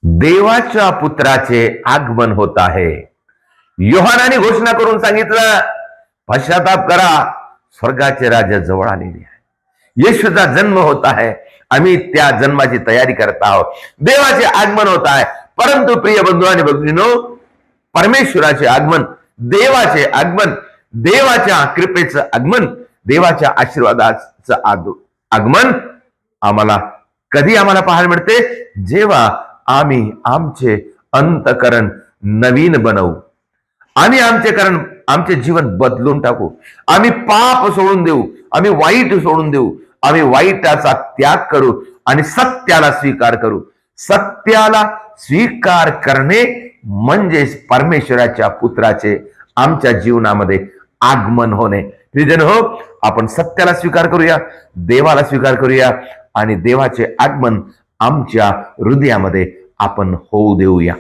देवाच्या पुत्राचे आगमन होत आहे। योहानाने घोषणा करून सांगितलं, पश्चाताप करा, स्वर्गाचे राज्य जवळ आलेले आहे। येशूचा जन्म होत आहे, आम्ही त्या जन्माची तयारी करत आहोत। देवाचे आगमन होत आहे। परंतु प्रिय बंधू आणि भगिनींनो, परमेश्वराचे आगमन, देवाचे आगमन, देवाच्या कृपेचं आगमन, देवाच्या आशीर्वादाचं आगमन आम्हाला कधी पाहायला मिळते? जेव्हा आम्ही आमचे अंतःकरण नवीन बनवू आणि आमचे जीवन बदलून टाकू। आम्ही पाप सोडून देऊ, आम्ही वाईट सोडून देऊ, आम्ही वाईटाचा त्याग करू आणि सत्याला स्वीकार करू। सत्याला स्वीकार करणे म्हणजे परमेश्वराच्या पुत्राचे आमच्या जीवनामध्ये आगमन होणे। प्रियजन हो, आपण सत्याला स्वीकार करूया, देवाला स्वीकार करूया आणि देवाचे आगमन आमच्या हृदयामध्ये आपण होऊ देऊया।